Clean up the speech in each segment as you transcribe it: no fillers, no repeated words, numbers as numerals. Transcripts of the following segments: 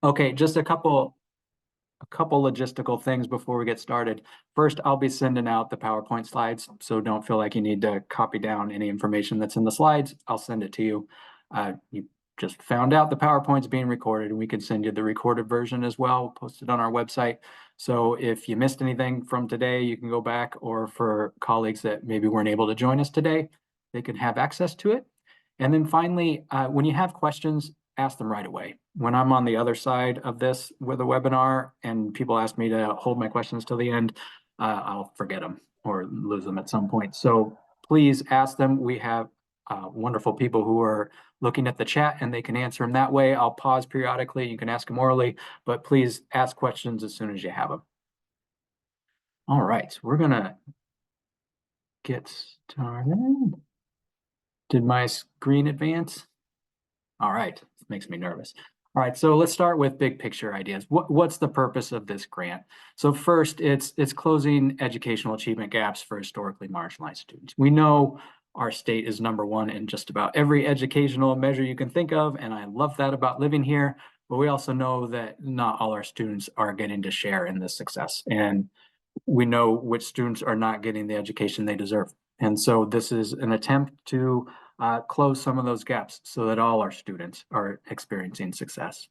Okay, just a couple logistical things before we get started. First, I'll be sending out the PowerPoint slides, so don't feel like you need to copy down any information that's in the slides. I'll send it to you. You just found out the PowerPoint's being recorded, and we can send you the recorded version as well, posted on our website. So if you missed anything from today, you can go back, or for colleagues that maybe weren't able to join us today, they can have access to it. And then finally, when you have questions, ask them right away. When I'm on the other side of this with a webinar and people ask me to hold my questions till the end, I'll forget them or lose them at some point. So please ask them. We have wonderful people who are looking at the chat and they can answer them that way. I'll pause periodically. You can ask them orally, but please ask questions as soon as you have them. All right, we're gonna get started. Did my screen advance? All right, it makes me nervous. All right, so let's start with big picture ideas. What's the purpose of this grant? So first, it's closing educational achievement gaps for historically marginalized students. We know our state is #1 in just about every educational measure you can think of, and I love that about living here, but we also know that not all our students are getting to share in this success. And we know which students are not getting the education they deserve. And so this is an attempt to close some of those gaps so that all our students are experiencing success.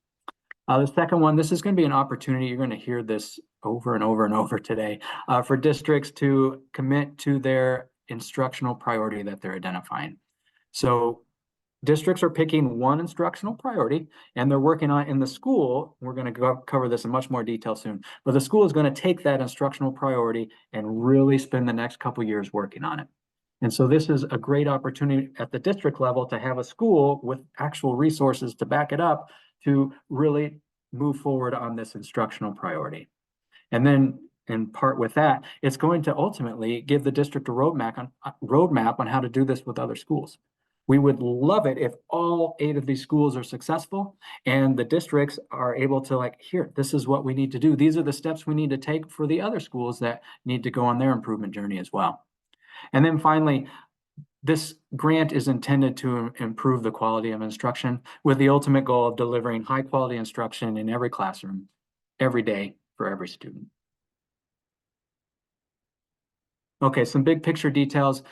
The second one, this is going to be an opportunity, you're going to hear this over and over and over today, for districts to commit to their instructional priority that they're identifying. So districts are picking one instructional priority and they're working on it in the school. We're going to cover this in much more detail soon, but the school is going to take that instructional priority and really spend the next couple years working on it. And so this is a great opportunity at the district level to have a school with actual resources to back it up to really move forward on this instructional priority. And then in part with that, it's going to ultimately give the district a roadmap on how to do this with other schools. We would love it if all 8 of these schools are successful and the districts are able to like, here, this is what we need to do. These are the steps we need to take for the other schools that need to go on their improvement journey as well. And then finally, this grant is intended to improve the quality of instruction with the ultimate goal of delivering high quality instruction in every classroom, every day for every student. Okay, some big picture details.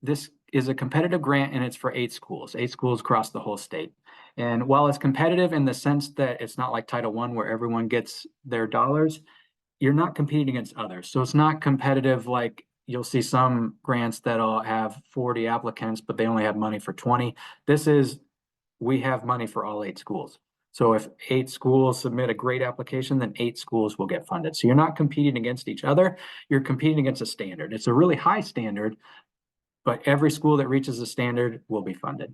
This is a competitive grant and it's for 8 schools across the whole state. And while it's competitive in the sense that it's not like Title I where everyone gets their dollars, you're not competing against others. So it's not competitive like you'll see some grants that'll have 40 applicants, but they only have money for 20. We have money for all 8 schools. So if 8 schools submit a great application, then 8 schools will get funded. So you're not competing against each other, you're competing against a standard. It's a really high standard, but every school that reaches the standard will be funded.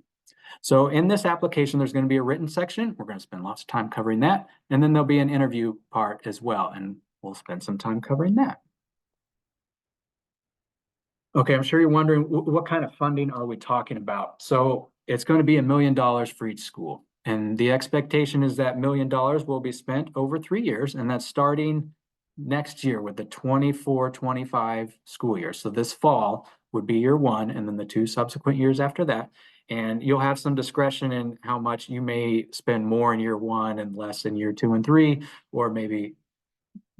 So in this application, there's going to be a written section. We're going to spend lots of time covering that. And then there'll be an interview part as well. And we'll spend some time covering that. Okay, I'm sure you're wondering what kind of funding are we talking about? So it's going to be $1 million for each school. And the expectation is that $1 million will be spent over 3 years, and that's starting next year with the 24-25 school year. So this fall would be year 1, and then the 2 subsequent years after that. And you'll have some discretion in how much you may spend more in year 1 and less in year 2 and 3, or maybe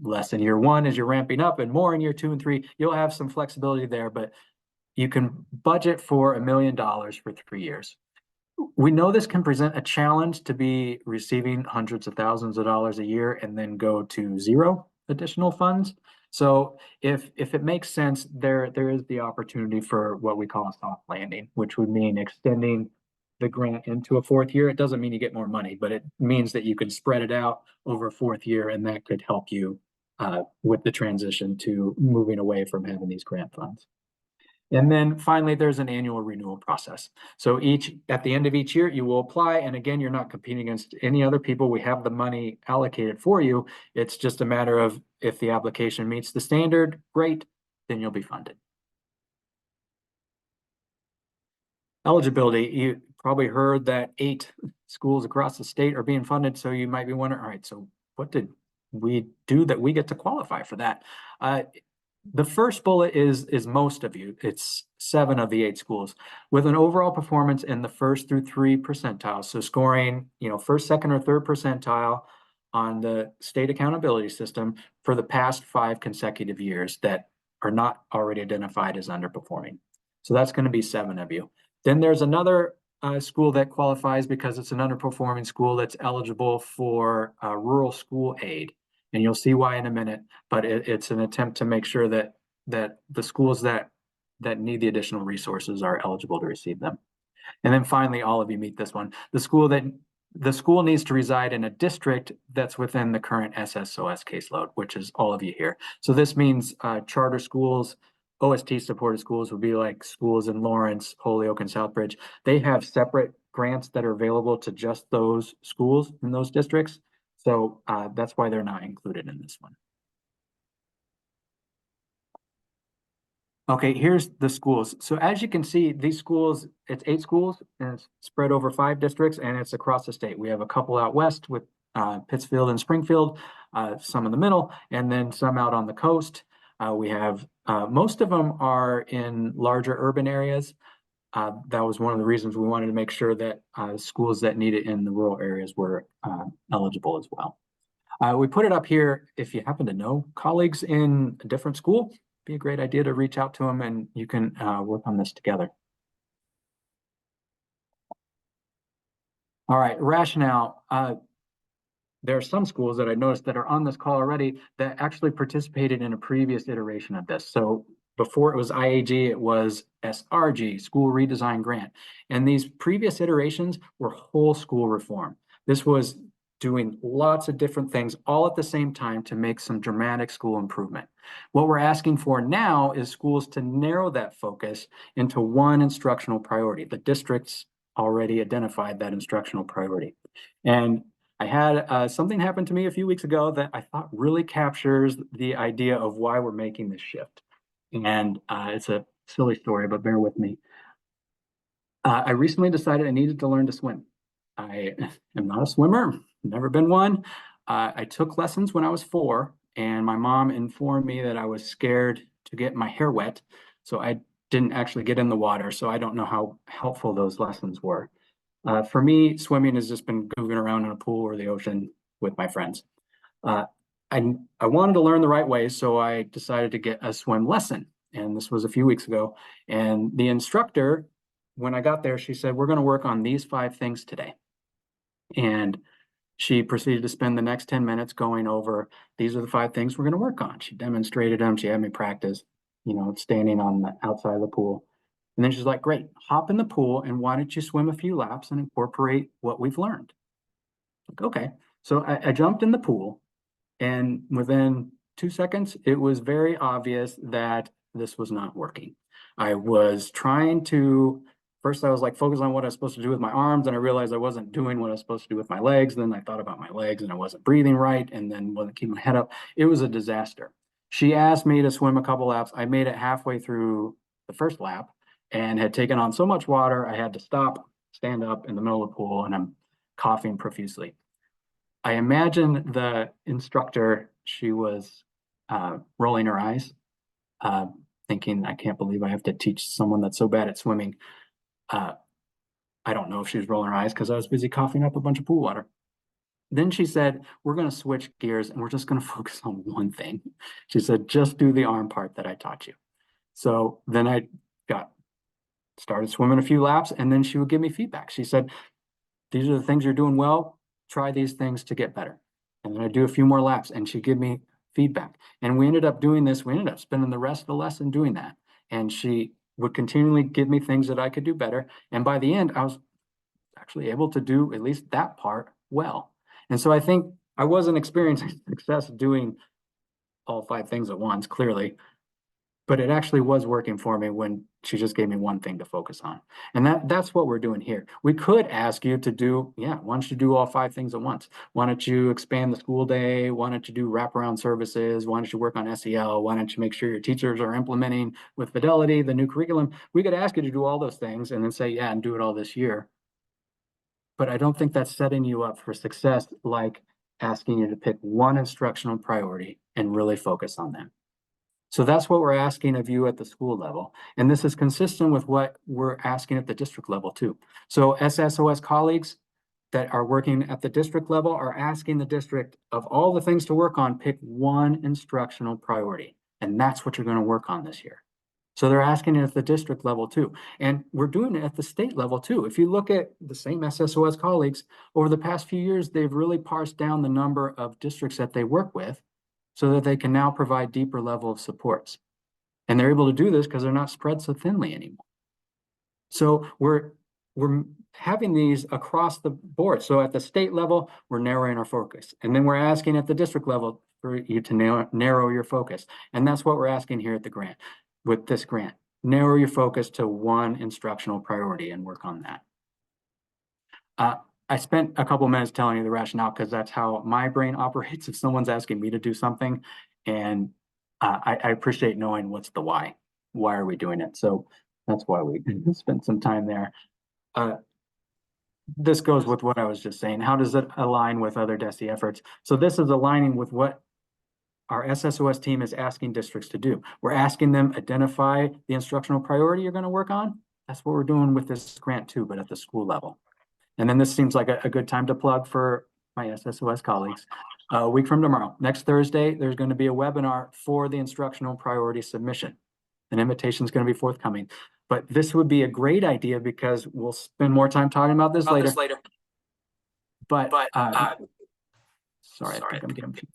less in year 1 as you're ramping up and more in year 2 and 3. You'll have some flexibility there, but you can budget for $1 million for 3 years. We know this can present a challenge to be receiving hundreds of thousands of dollars a year and then go to 0 additional funds. So if it makes sense, there is the opportunity for what we call a soft landing, which would mean extending the grant into a 4th year. It doesn't mean you get more money, but it means that you can spread it out over a 4th year, and that could help you with the transition to moving away from having these grant funds. And then finally, there's an annual renewal process. So at the end of each year, you will apply. And again, you're not competing against any other people. We have the money allocated for you. It's just a matter of if the application meets the standard, great, then you'll be funded. Eligibility, you probably heard that 8 schools across the state are being funded. So you might be wondering, all right, so what did we do that we get to qualify for that? The first bullet is most of you. It's 7 of the 8 schools with an overall performance in the first through 3 percentiles. So scoring, first, second, or third percentile on the state accountability system for the past 5 consecutive years that are not already identified as underperforming. So that's going to be 7 of you. Then there's another school that qualifies because it's an underperforming school that's eligible for rural school aid. And you'll see why in a minute, but it's an attempt to make sure that the schools that need the additional resources are eligible to receive them. And then finally, all of you meet this one. The school needs to reside in a district that's within the current SSOS caseload, which is all of you here. So this means charter schools, OST supported schools would be like schools in Lawrence, Holyoke, and Southbridge. They have separate grants that are available to just those schools in those districts. So that's why they're not included in this one. Okay, here's the schools. So as you can see, these schools, it's 8 schools and it's spread over 5 districts and it's across the state. We have a couple out west with Pittsfield and Springfield, some in the middle, and then some out on the coast. We have most of them are in larger urban areas. That was one of the reasons we wanted to make sure that schools that need it in the rural areas were eligible as well. We put it up here. If you happen to know colleagues in a different school, it'd be a great idea to reach out to them and you can work on this together. All right, rationale. There are some schools that I noticed that are on this call already that actually participated in a previous iteration of this. So before it was IAG, it was SRG, School Redesign Grant. And these previous iterations were whole school reform. This was doing lots of different things all at the same time to make some dramatic school improvement. What we're asking for now is schools to narrow that focus into one instructional priority. The districts already identified that instructional priority. And I had something happen to me a few weeks ago that I thought really captures the idea of why we're making this shift. And it's a silly story, but bear with me. I recently decided I needed to learn to swim. I am not a swimmer, never been one. I took lessons when I was 4, and my mom informed me that I was scared to get my hair wet, so I didn't actually get in the water, so I don't know how helpful those lessons were. For me, swimming has just been goofing around in a pool or the ocean with my friends. I wanted to learn the right way, so I decided to get a swim lesson. And this was a few weeks ago. And the instructor, when I got there, she said, we're going to work on these 5 things today. And she proceeded to spend the next 10 minutes going over, these are the 5 things we're going to work on. She demonstrated them. She had me practice, standing on the outside of the pool. And then she's like, great, hop in the pool and why don't you swim a few laps and incorporate what we've learned? Like, okay. So I jumped in the pool and within 2 seconds, it was very obvious that this was not working. I was trying to, first I was like focused on what I was supposed to do with my arms and I realized I wasn't doing what I was supposed to do with my legs. Then I thought about my legs and I wasn't breathing right and then wasn't keeping my head up. It was a disaster. She asked me to swim a couple laps. I made it halfway through the first lap and had taken on so much water, I had to stop, stand up in the middle of the pool, and I'm coughing profusely. I imagine the instructor, she was rolling her eyes, thinking, I can't believe I have to teach someone that's so bad at swimming. I don't know if she was rolling her eyes because I was busy coughing up a bunch of pool water. Then she said, we're going to switch gears and we're just going to focus on one thing. She said, just do the arm part that I taught you. So then I started swimming a few laps and then she would give me feedback. She said, these are the things you're doing well. Try these things to get better. And then I do a few more laps and she'd give me feedback. And we ended up doing this. We ended up spending the rest of the lesson doing that. And she would continually give me things that I could do better. And by the end, I was actually able to do at least that part well. And so I think I wasn't experiencing success doing all 5 things at once, clearly, but it actually was working for me when she just gave me one thing to focus on. And that's what we're doing here. We could ask you to do, why don't you do all 5 things at once? Why don't you expand the school day? Why don't you do wraparound services? Why don't you work on SEL? Why don't you make sure your teachers are implementing with Fidelity, the new curriculum? We could ask you to do all those things and then say, and do it all this year. But I don't think that's setting you up for success, like asking you to pick one instructional priority and really focus on that. So that's what we're asking of you at the school level. And this is consistent with what we're asking at the district level too. So SSOS colleagues that are working at the district level are asking the district of all the things to work on, pick one instructional priority. And that's what you're going to work on this year. So they're asking it at the district level too. And we're doing it at the state level too. If you look at the same SSOS colleagues, over the past few years, they've really parsed down the number of districts that they work with so that they can now provide deeper level of supports. And they're able to do this because they're not spread so thinly anymore. So we're having these across the board. So at the state level, we're narrowing our focus. And then we're asking at the district level for you to narrow your focus. And that's what we're asking here at the grant, with this grant. Narrow your focus to one instructional priority and work on that. I spent a couple minutes telling you the rationale because that's how my brain operates if someone's asking me to do something. And I appreciate knowing what's the why. Why are we doing it? So that's why we spent some time there. This goes with what I was just saying. How does it align with other DESE efforts? So this is aligning with what our SSOS team is asking districts to do. We're asking them identify the instructional priority you're going to work on. That's what we're doing with this grant too, but at the school level. And then this seems like a good time to plug for my SSOS colleagues. A week from tomorrow, next Thursday, there's going to be a webinar for the instructional priority submission. An invitation is going to be forthcoming. But this would be a great idea because we'll spend more time talking about this later. But sorry, I think I'm getting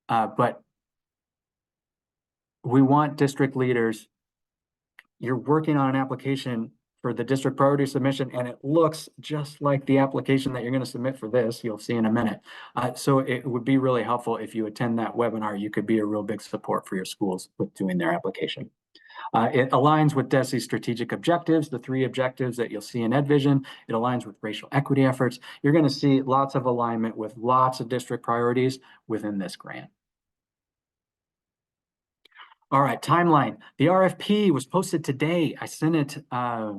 but we want district leaders. You're working on an application for the district priority submission, and it looks just like the application that you're going to submit for this. You'll see in a minute. So it would be really helpful if you attend that webinar. You could be a real big support for your schools with doing their application. It aligns with DESE's strategic objectives, the 3 objectives that you'll see in EdVision. It aligns with racial equity efforts. You're going to see lots of alignment with lots of district priorities within this grant. All right, timeline. The RFP was posted today. I sent it a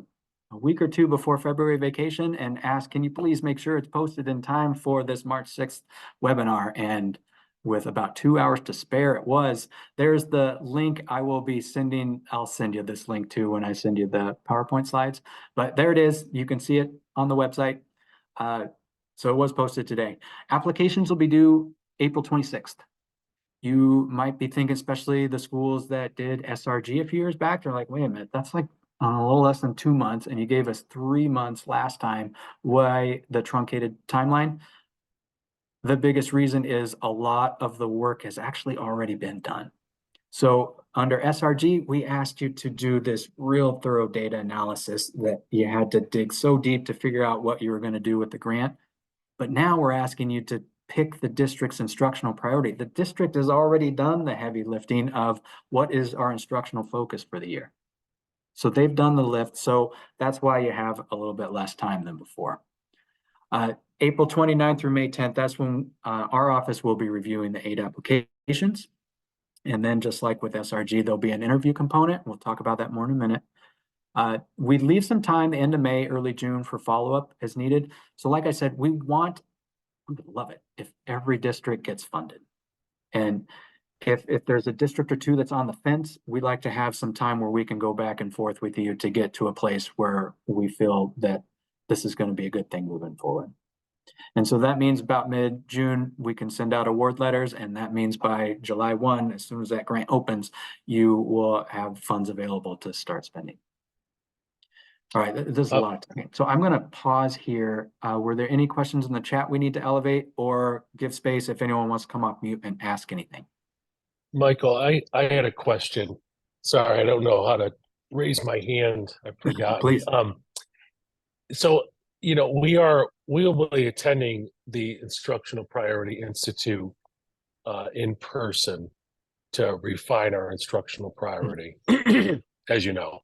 week or 2 before February vacation and asked, can you please make sure it's posted in time for this March 6th webinar? And with about 2 hours to spare, it was. There's the link I will be sending. I'll send you this link too when I send you the PowerPoint slides. But there it is. You can see it on the website. So it was posted today. Applications will be due April 26th. You might be thinking, especially the schools that did SRG a few years back, they're like, wait a minute, that's like a little less than 2 months, and you gave us 3 months last time. Why the truncated timeline? The biggest reason is a lot of the work has actually already been done. So under SRG, we asked you to do this real thorough data analysis that you had to dig so deep to figure out what you were going to do with the grant. But now we're asking you to pick the district's instructional priority. The district has already done the heavy lifting of what is our instructional focus for the year. So they've done the lift. So that's why you have a little bit less time than before. April 29th through May 10th, that's when our office will be reviewing the 8 applications. And then just like with SRG, there'll be an interview component. We'll talk about that more in a minute. We leave some time the end of May, early June for follow-up as needed. So like I said, we would love it if every district gets funded. And if there's a district or 2 that's on the fence, we'd like to have some time where we can go back and forth with you to get to a place where we feel that this is going to be a good thing moving forward. And so that means about mid-June, we can send out award letters. And that means by July 1, as soon as that grant opens, you will have funds available to start spending. All right, there's a lot. So I'm going to pause here. Were there any questions in the chat we need to elevate, or give space if anyone wants to come off mute and ask anything? Michael, I had a question. Sorry, I don't know how to raise my hand. I forgot. Please. So, you know, we will be attending the Instructional Priority Institute in person to refine our instructional priority, as you know.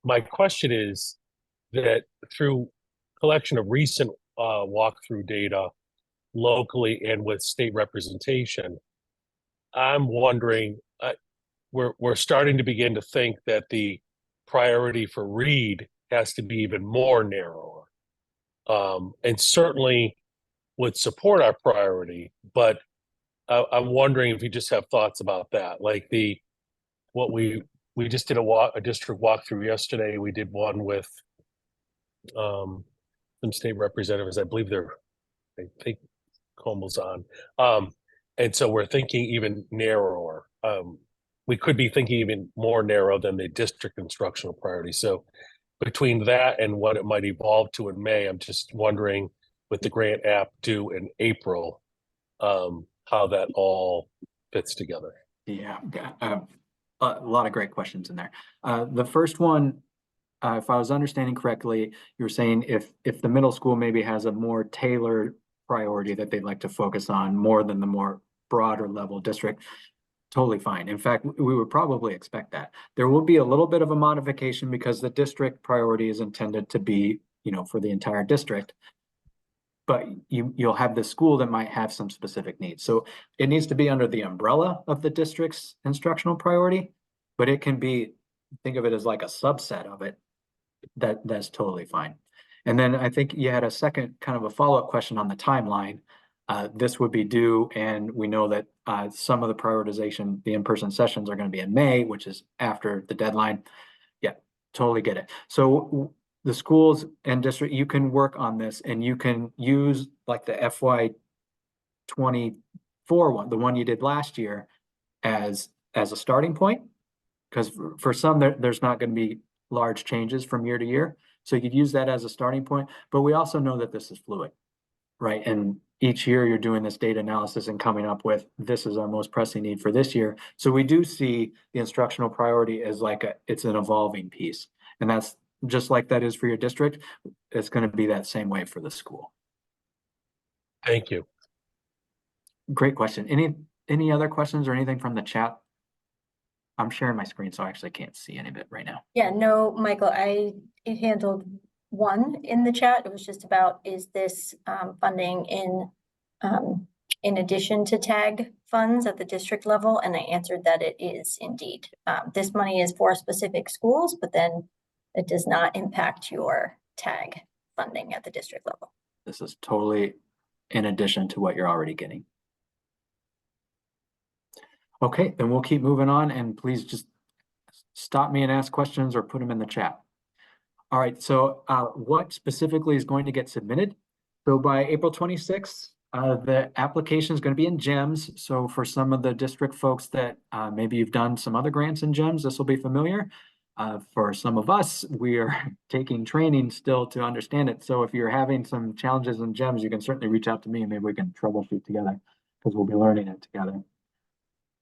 My question is that through collection of recent walkthrough data locally and with state representation, I'm wondering, we're starting to begin to think that the priority for read has to be even more narrower, and certainly would support our priority, but I'm wondering if you just have thoughts about that, like what we just did a district walkthrough yesterday. We did one with some state representatives. I believe I think Comble's on. And so we're thinking even narrower. We could be thinking even more narrow than the district instructional priority. So between that and what it might evolve to in May, I'm just wondering with the grant app due in April, how that all fits together. Yeah, a lot of great questions in there. The first one, if I was understanding correctly, you were saying if the middle school maybe has a more tailored priority that they'd like to focus on more than the more broader level district, totally fine. In fact, we would probably expect that. There will be a little bit of a modification because the district priority is intended to be, for the entire district. But you'll have the school that might have some specific needs. So it needs to be under the umbrella of the district's instructional priority, but it can be, think of it as like a subset of it. That's totally fine. And then I think you had a second kind of a follow-up question on the timeline. This would be due, and we know that some of the prioritization, the in-person sessions are going to be in May, which is after the deadline. Yeah, totally get it. So the schools and district, you can work on this and you can use like the FY24 one, the one you did last year, as a starting point. Because for some, there's not going to be large changes from year to year. So you could use that as a starting point, but we also know that this is fluid, right? And each year you're doing this data analysis and coming up with, this is our most pressing need for this year. So we do see the instructional priority as it's an evolving piece. And that's just like that is for your district. It's going to be that same way for the school. Thank you. Great question. Any other questions or anything from the chat? I'm sharing my screen, so I actually can't see any of it right now. Yeah, no, Michael, I handled one in the chat. It was just about, is this funding in addition to TAG funds at the district level? And I answered that it is indeed. This money is for specific schools, but then it does not impact your TAG funding at the district level. This is totally in addition to what you're already getting. Okay, then we'll keep moving on, and please just stop me and ask questions or put them in the chat. All right, so what specifically is going to get submitted? So by April 26th, the application is going to be in GEMS. So for some of the district folks that maybe you've done some other grants in GEMS, this will be familiar. For some of us, we are taking training still to understand it. So if you're having some challenges in GEMS, you can certainly reach out to me and maybe we can troubleshoot together because we'll be learning it together.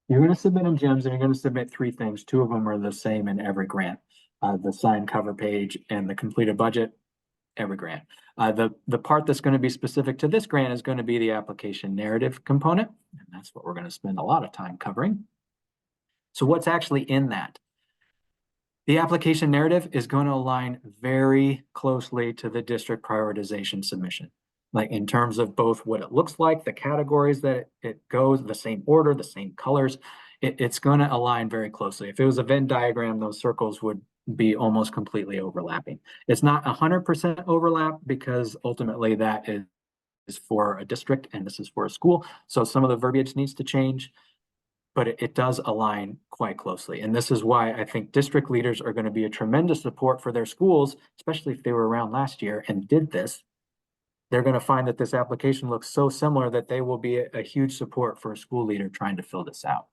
You're going to submit in GEMS and you're going to submit 3 things. 2 of them are the same in every grant. The signed cover page and the completed budget, every grant. The part that's going to be specific to this grant is going to be the application narrative component. And that's what we're going to spend a lot of time covering. So what's actually in that? The application narrative is going to align very closely to the district prioritization submission. Like in terms of both what it looks like, the categories that it goes, the same order, the same colors, it's going to align very closely. If it was a Venn diagram, those circles would be almost completely overlapping. It's not 100% overlap because ultimately that is for a district and this is for a school. So some of the verbiage needs to change, but it does align quite closely. And this is why I think district leaders are going to be a tremendous support for their schools, especially if they were around last year and did this. They're going to find that this application looks so similar that they will be a huge support for a school leader trying to fill this out.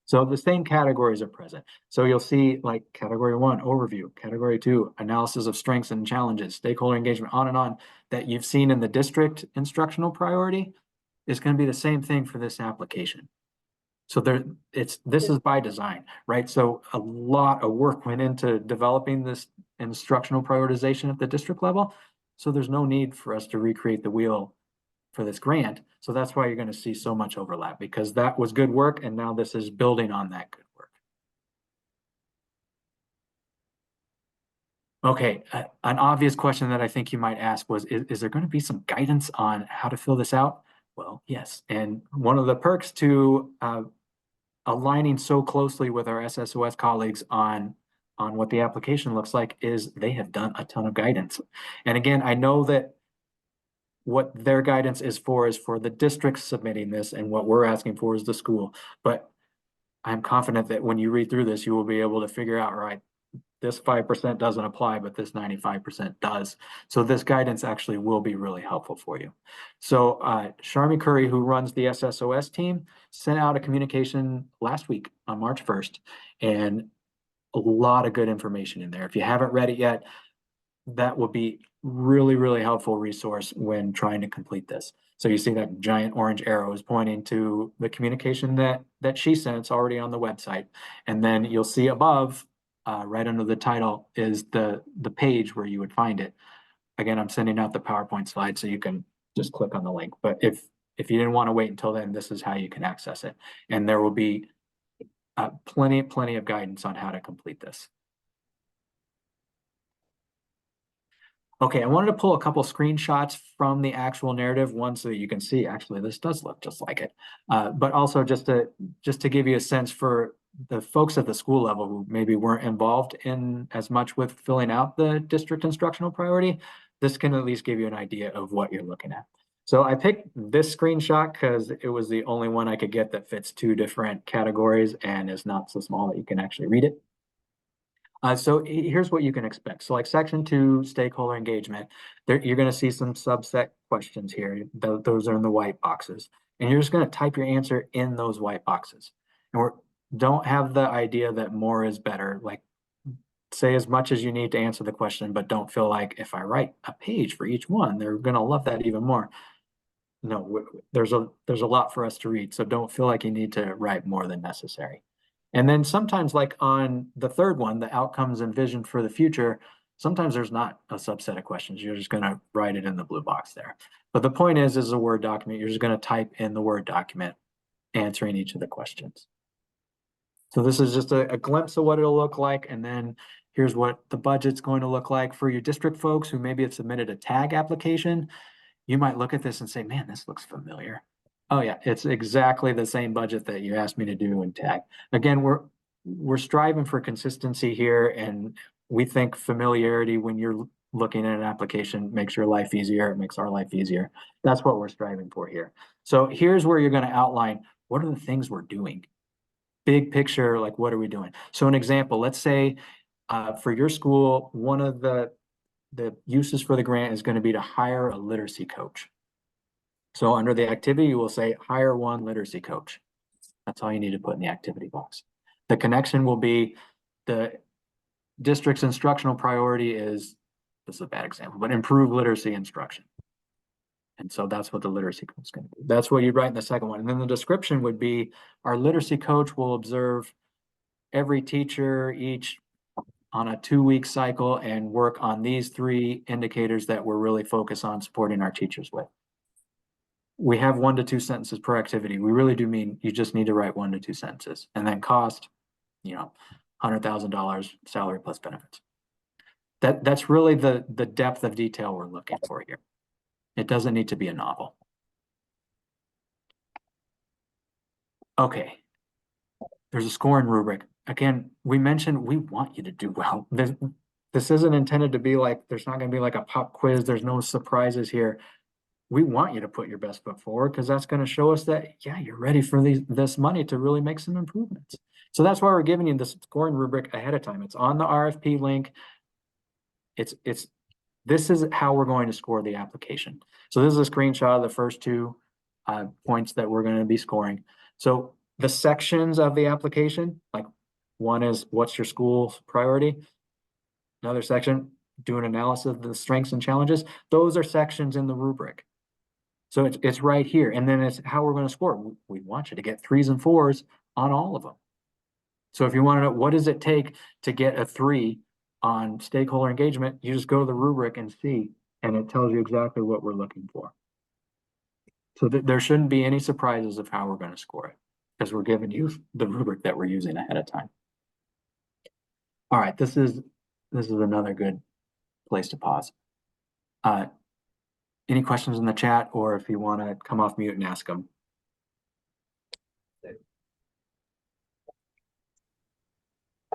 So the same categories are present. So you'll see like category 1, overview, category 2, analysis of strengths and challenges, stakeholder engagement, on and on, that you've seen in the district instructional priority is going to be the same thing for this application. So this is by design, right? So a lot of work went into developing this instructional prioritization at the district level. So there's no need for us to recreate the wheel for this grant. So that's why you're going to see so much overlap, because that was good work. And now this is building on that good work. Okay, an obvious question that I think you might ask was, is there going to be some guidance on how to fill this out? Well, yes. And one of the perks to aligning so closely with our SSOS colleagues on what the application looks like is they have done a ton of guidance. And again, I know that what their guidance is for the districts submitting this, and what we're asking for is the school. But I'm confident that when you read through this, you will be able to figure out, right, this 5% doesn't apply, but this 95% does. So this guidance actually will be really helpful for you. So Sharmi Curry, who runs the SSOS team, sent out a communication last week on March 1st, and a lot of good information in there. If you haven't read it yet, that will be really, really helpful resource when trying to complete this. So you see that giant orange arrow is pointing to the communication that she sent. It's already on the website. And then you'll see above, right under the title, is the page where you would find it. Again, I'm sending out the PowerPoint slide, so you can just click on the link. But if you didn't want to wait until then, this is how you can access it. And there will be plenty of guidance on how to complete this. Okay, I wanted to pull a couple screenshots from the actual narrative, one so that you can see, actually, this does look just like it. But also just to give you a sense for the folks at the school level who maybe weren't involved in as much with filling out the district instructional priority, this can at least give you an idea of what you're looking at. So I picked this screenshot because it was the only one I could get that fits 2 different categories and is not so small that you can actually read it. So here's what you can expect. So like section 2, stakeholder engagement, you're going to see some subset questions here. Those are in the white boxes. And you're just going to type your answer in those white boxes. And don't have the idea that more is better. Like, say as much as you need to answer the question, but don't feel like if I write a page for each one, they're going to love that even more. No, there's a lot for us to read. So don't feel like you need to write more than necessary. And then sometimes, like on the third one, the outcomes and vision for the future, sometimes there's not a subset of questions. You're just going to write it in the blue box there. But the point is a Word document. You're just going to type in the Word document, answering each of the questions. So this is just a glimpse of what it'll look like. And then here's what the budget's going to look like for your district folks who maybe have submitted a tag application. You might look at this and say, man, this looks familiar. Oh yeah, it's exactly the same budget that you asked me to do in tag. Again, we're striving for consistency here, and we think familiarity when you're looking at an application makes your life easier. It makes our life easier. That's what we're striving for here. So here's where you're going to outline what are the things we're doing. Big picture, like what are we doing? So an example, let's say for your school, one of the uses for the grant is going to be to hire a literacy coach. So under the activity, you will say hire 1 literacy coach. That's all you need to put in the activity box. The connection will be the district's instructional priority is, this is a bad example, but improve literacy instruction. And so that's what the literacy coach is going to do. That's what you'd write in the second one. And then the description would be, our literacy coach will observe every teacher each on a 2-week cycle and work on these 3 indicators that we're really focused on supporting our teachers with. We have 1 to 2 sentences per activity. We really do mean you just need to write 1 to 2 sentences, and then cost, $100,000 salary plus benefits. That's really the depth of detail we're looking for here. It doesn't need to be a novel. Okay. There's a scoring rubric. Again, we mentioned we want you to do well. This isn't intended to be like, there's not going to be like a pop quiz. There's no surprises here. We want you to put your best foot forward because that's going to show us that, yeah, you're ready for this money to really make some improvements. So that's why we're giving you this scoring rubric ahead of time. It's on the RFP link. This is how we're going to score the application. So this is a screenshot of the first 2 points that we're going to be scoring. So the sections of the application, like one is what's your school's priority? Another section, do an analysis of the strengths and challenges. Those are sections in the rubric. So it's right here. And then it's how we're going to score. We want you to get 3s and 4s on all of them. So if you want to know what does it take to get a 3 on stakeholder engagement, you just go to the rubric and see, and it tells you exactly what we're looking for. So there shouldn't be any surprises of how we're going to score it, because we're giving you the rubric that we're using ahead of time. All right, this is another good place to pause. Any questions in the chat, or if you want to come off mute and ask them?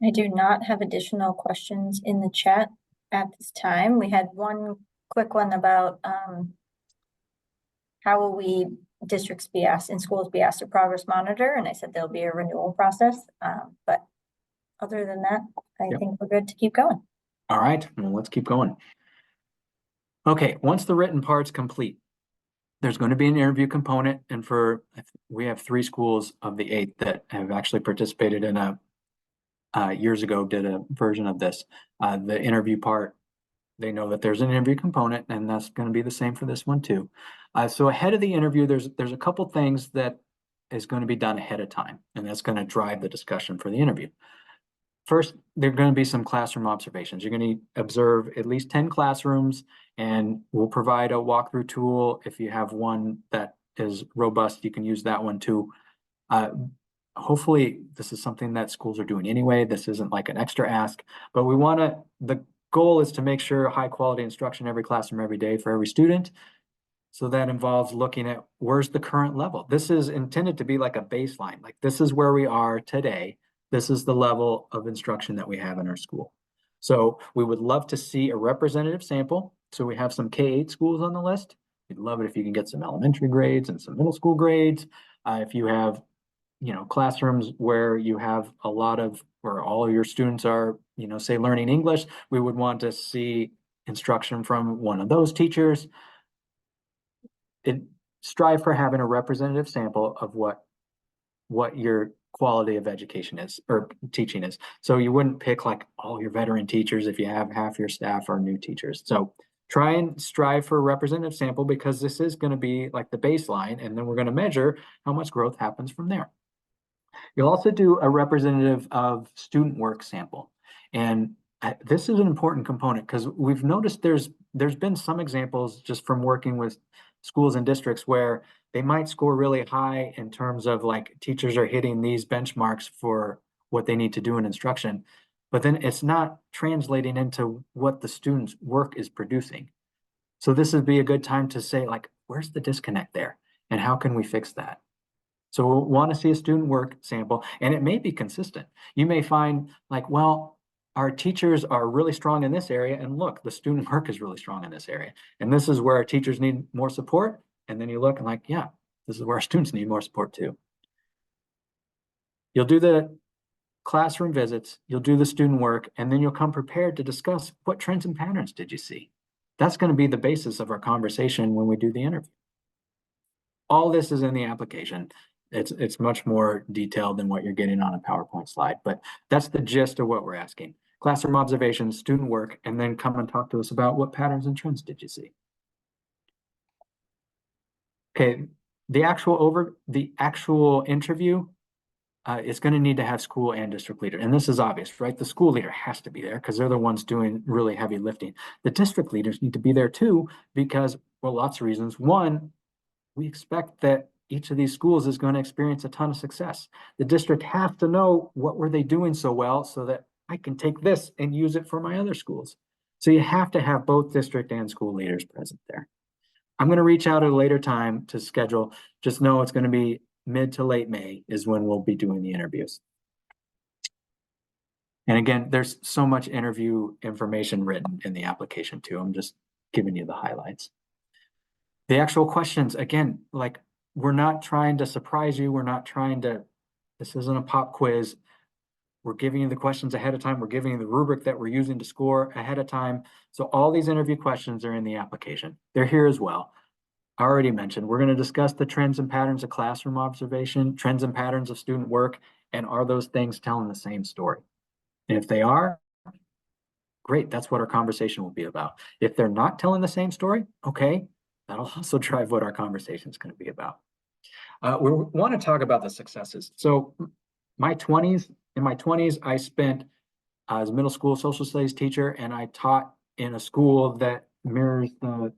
I do not have additional questions in the chat at this time. We had one quick one about how will we districts be asked and schools be asked to progress monitor? And I said there'll be a renewal process. But other than that, I Yep. think we're good to keep going. All right, well, let's keep going. Okay, once the written part's complete, there's going to be an interview component, and we have 3 schools of the 8 that have actually participated in years ago did a version of this. The interview part, they know that there's an interview component, and that's going to be the same for this one too. So ahead of the interview, there's a couple things that is going to be done ahead of time, and that's going to drive the discussion for the interview. First, there are going to be some classroom observations. You're going to observe at least 10 classrooms, and we'll provide a walkthrough tool. If you have one that is robust, you can use that one too. Hopefully, this is something that schools are doing anyway. This isn't like an extra ask, but the goal is to make sure high quality instruction every classroom, every day for every student. So that involves looking at where's the current level. This is intended to be like a baseline. Like this is where we are today. This is the level of instruction that we have in our school. So we would love to see a representative sample. So we have some K-8 schools on the list. We'd love it if you can get some elementary grades and some middle school grades. If you have, classrooms where you have where all of your students are, say learning English, we would want to see instruction from one of those teachers. Strive for having a representative sample of what your quality of education is or teaching is. So you wouldn't pick like all your veteran teachers if you have half your staff are new teachers. So try and strive for a representative sample, because this is going to be like the baseline, and then we're going to measure how much growth happens from there. You'll also do a representative of student work sample. And this is an important component because we've noticed there's been some examples just from working with schools and districts where they might score really high in terms of like teachers are hitting these benchmarks for what they need to do in instruction, but then it's not translating into what the student's work is producing. So this would be a good time to say like, where's the disconnect there and how can we fix that? So we'll want to see a student work sample, and it may be consistent. You may find like, well, our teachers are really strong in this area, and look, the student work is really strong in this area. And this is where our teachers need more support. And then you look and like, yeah, this is where our students need more support too. You'll do the classroom visits, you'll do the student work, and then you'll come prepared to discuss what trends and patterns did you see? That's going to be the basis of our conversation when we do the interview. All this is in the application. It's much more detailed than what you're getting on a PowerPoint slide, but that's the gist of what we're asking. Classroom observations, student work, and then come and talk to us about what patterns and trends did you see? Okay, the actual interview is going to need to have school and district leader. And this is obvious, right? The school leader has to be there because they're the ones doing really heavy lifting. The district leaders need to be there too because, well, lots of reasons. One, we expect that each of these schools is going to experience a ton of success. The district has to know what were they doing so well so that I can take this and use it for my other schools. So you have to have both district and school leaders present there. I'm going to reach out at a later time to schedule. Just know it's going to be mid to late May is when we'll be doing the interviews. And again, there's so much interview information written in the application too. I'm just giving you the highlights. The actual questions, again, like we're not trying to surprise you. This isn't a pop quiz. We're giving you the questions ahead of time. We're giving you the rubric that we're using to score ahead of time. So all these interview questions are in the application. They're here as well. I already mentioned, we're going to discuss the trends and patterns of classroom observation, trends and patterns of student work, and are those things telling the same story? And if they are, great, that's what our conversation will be about. If they're not telling the same story, okay, that'll also drive what our conversation is going to be about. We want to talk about the successes. So in my 20s, I spent as a middle school social studies teacher, and I taught in a school that mirrors the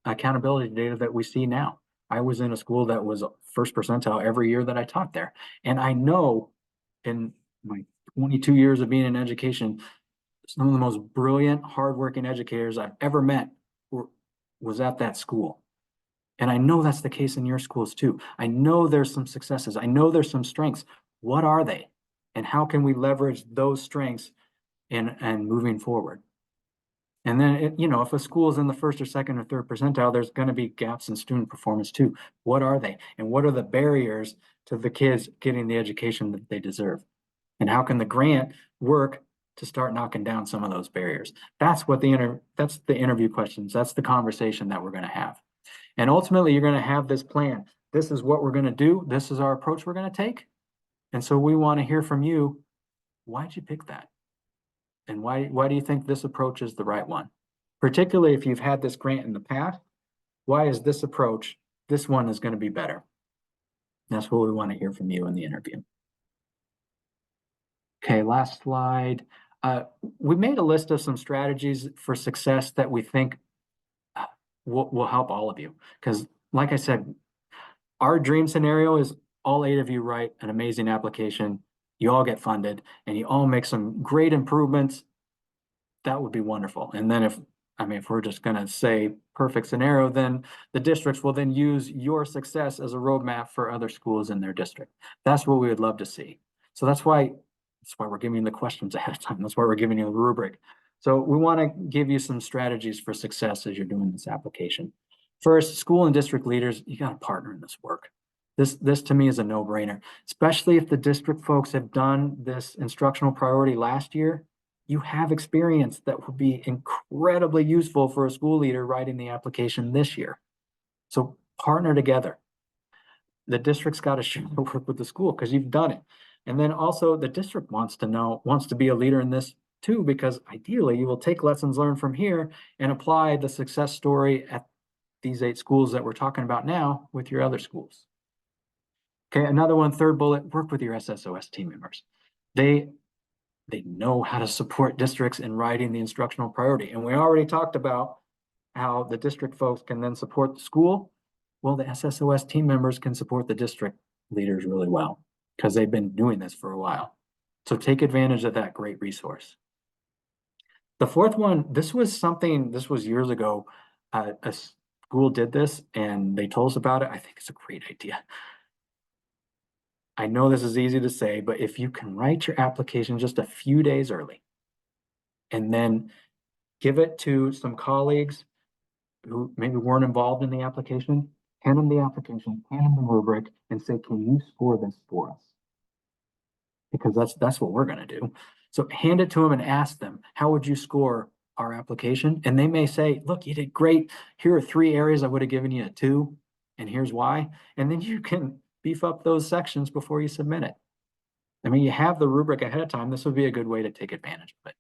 accountability data that we see now. I was in a school that was first percentile every year that I taught there. And I know in my 22 years of being in education, some of the most brilliant, hardworking educators I've ever met was at that school. And I know that's the case in your schools too. I know there's some successes. I know there's some strengths. What are they? And how can we leverage those strengths and moving forward? And then, if a school is in the first or second or third percentile, there's going to be gaps in student performance too. What are they? And what are the barriers to the kids getting the education that they deserve? And how can the grant work to start knocking down some of those barriers? That's what that's the interview questions. That's the conversation that we're going to have. And ultimately, you're going to have this plan. This is what we're going to do. This is our approach we're going to take. And so we want to hear from you. Why'd you pick that? And why do you think this approach is the right one? Particularly if you've had this grant in the past, why is this approach, this one is going to be better? That's what we want to hear from you in the interview. Okay, last slide. We made a list of some strategies for success that we think will help all of you. Because like I said, our dream scenario is all 8 of you write an amazing application, you all get funded, and you all make some great improvements. That would be wonderful. And then if we're just going to say perfect scenario, then the districts will then use your success as a roadmap for other schools in their district. That's what we would love to see. So that's why we're giving you the questions ahead of time. That's why we're giving you the rubric. So we want to give you some strategies for success as you're doing this application. First, school and district leaders, you got to partner in this work. This to me is a no-brainer, especially if the district folks have done this instructional priority last year. You have experience that will be incredibly useful for a school leader writing the application this year. So partner together. The district's got to share the work with the school because you've done it. And then also the district wants to be a leader in this too, because ideally you will take lessons learned from here and apply the success story at these 8 schools that we're talking about now with your other schools. Okay, another one, third bullet, work with your SSOS team members. They know how to support districts in writing the instructional priority. And we already talked about how the district folks can then support the school. Well, the SSOS team members can support the district leaders really well because they've been doing this for a while. So take advantage of that great resource. The fourth one, this was years ago. A school did this and they told us about it. I think it's a great idea. I know this is easy to say, but if you can write your application just a few days early and then give it to some colleagues who maybe weren't involved in the application, hand them the application, hand them the rubric, and say, can you score this for us? Because that's what we're going to do. So hand it to them and ask them, how would you score our application? And they may say, look, you did great. Here are 3 areas I would have given you a 2, and here's why. And then you can beef up those sections before you submit it. You have the rubric ahead of time. This would be a good way to take advantage of it.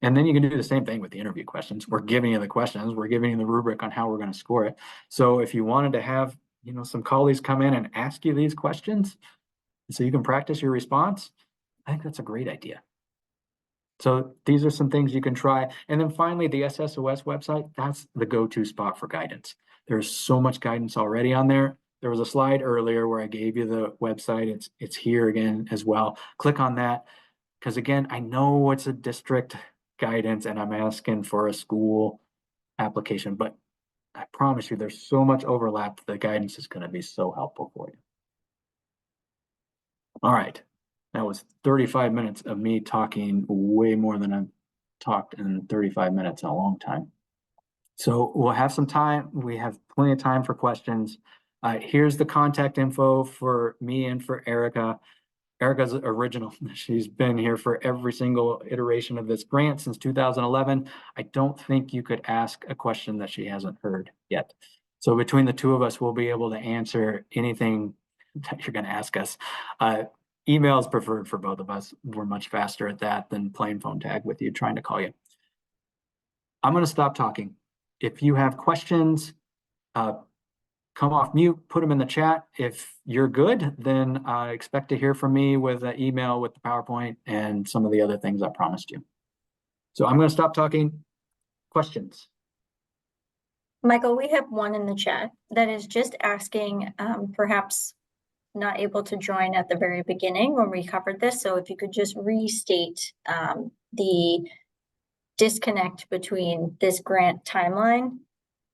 And then you can do the same thing with the interview questions. We're giving you the questions. We're giving you the rubric on how we're going to score it. So if you wanted to have, some colleagues come in and ask you these questions so you can practice your response, I think that's a great idea. So these are some things you can try. And then finally, the SSOS website, that's the go-to spot for guidance. There's so much guidance already on there. There was a slide earlier where I gave you the website. It's here again as well. Click on that because again, I know it's a district guidance and I'm asking for a school application, but I promise you there's so much overlap. The guidance is going to be so helpful for you. All right. That was 35 minutes of me talking way more than I've talked in 35 minutes in a long time. So we'll have some time. We have plenty of time for questions. Here's the contact info for me and for Erica. Erica's original. She's been here for every single iteration of this grant since 2011. I don't think you could ask a question that she hasn't heard yet. So between the 2 of us, we'll be able to answer anything that you're going to ask us. Email is preferred for both of us. We're much faster at that than playing phone tag with you, trying to call you. I'm going to stop talking. If you have questions, come off mute, put them in the chat. If you're good, then I expect to hear from me with an email with the PowerPoint and some of the other things I promised you. So I'm going to stop talking. Questions? Michael, we have one in the chat that is just asking, perhaps not able to join at the very beginning when we covered this. So if you could just restate the disconnect between this grant timeline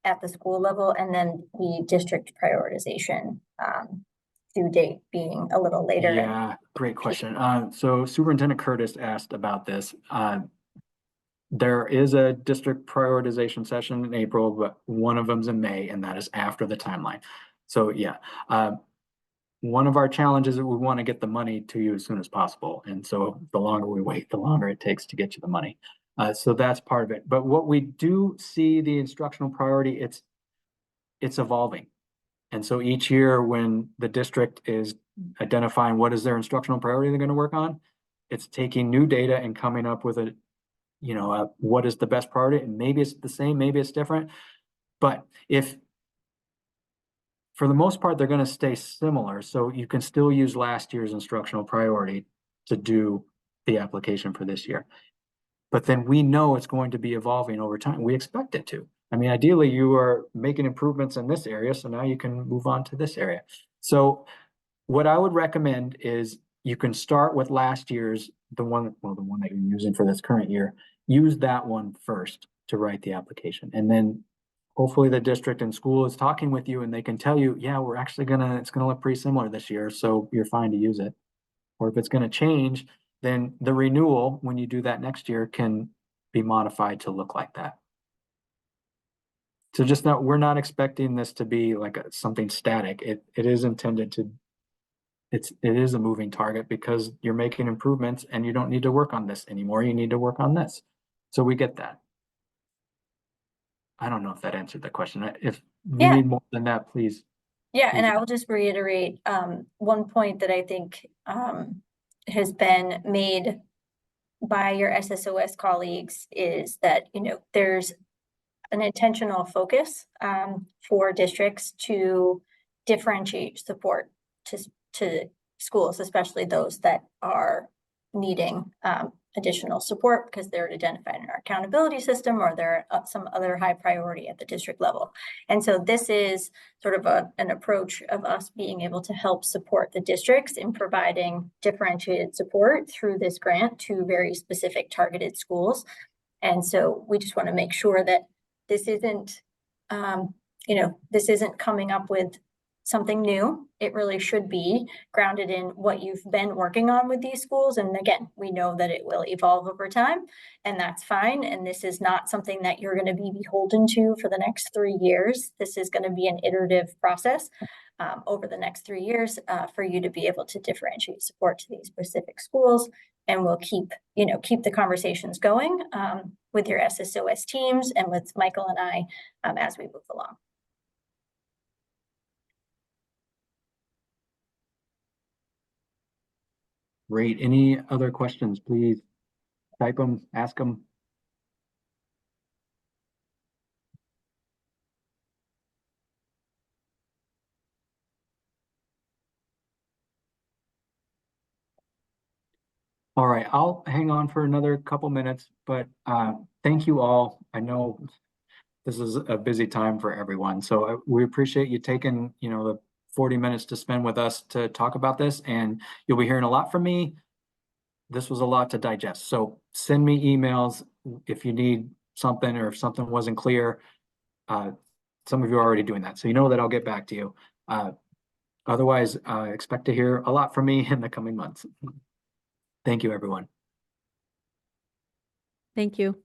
at the school level and then the district prioritization due date being a little later. Yeah, great question. So Superintendent Curtis asked about this. There is a district prioritization session in April, but one of them's in May, and that is after the timeline. So yeah, one of our challenges is that we want to get the money to you as soon as possible. And so the longer we wait, the longer it takes to get you the money. So that's part of it. But what we do see the instructional priority, it's evolving. And so each year when the district is identifying what is their instructional priority they're going to work on, it's taking new data and coming up with a, what is the best priority? And maybe it's the same, maybe it's different. But for the most part, they're going to stay similar. So you can still use last year's instructional priority to do the application for this year. But then we know it's going to be evolving over time. We expect it to. I mean, ideally, you are making improvements in this area, so now you can move on to this area. So what I would recommend is you can start with last year's, the one that you're using for this current year, use that one first to write the application. And then hopefully the district and school is talking with you and they can tell you, yeah, we're actually it's gonna look pretty similar this year, so you're fine to use it. Or if it's gonna change, then the renewal, when you do that next year, can be modified to look like that. So just that we're not expecting this to be like something static. It is intended to, it is a moving target because you're making improvements and you don't need to work on this anymore. You need to work on this. So we get that. I don't know if that answered the question. If you need more than that, please. Yeah, and I will just reiterate one point that I think has been made by your SSOS colleagues is that, there's an intentional focus for districts to differentiate support to schools, especially those that are needing additional support because they're identified in our accountability system or they're some other high priority at the district level. And so this is sort of an approach of us being able to help support the districts in providing differentiated support through this grant to very specific targeted schools. And so we just want to make sure that this isn't, this isn't coming up with something new. It really should be grounded in what you've been working on with these schools. And again, we know that it will evolve over time, and that's fine. And this is not something that you're going to be beholden to for the next 3 years. This is going to be an iterative process over the next 3 years for you to be able to differentiate support to these specific schools. And we'll keep the conversations going with your SSOS teams and with Michael and I as we move along. Great. Any other questions, please type them, ask them. All right, I'll hang on for another couple minutes, but thank you all. I know this is a busy time for everyone, so we appreciate you taking, the 40 minutes to spend with us to talk about this, and you'll be hearing a lot from me. This was a lot to digest, so send me emails if you need something or if something wasn't clear. Some of you are already doing that, so you know that I'll get back to you. Otherwise, expect to hear a lot from me in the coming months. Thank you, everyone. Thank you.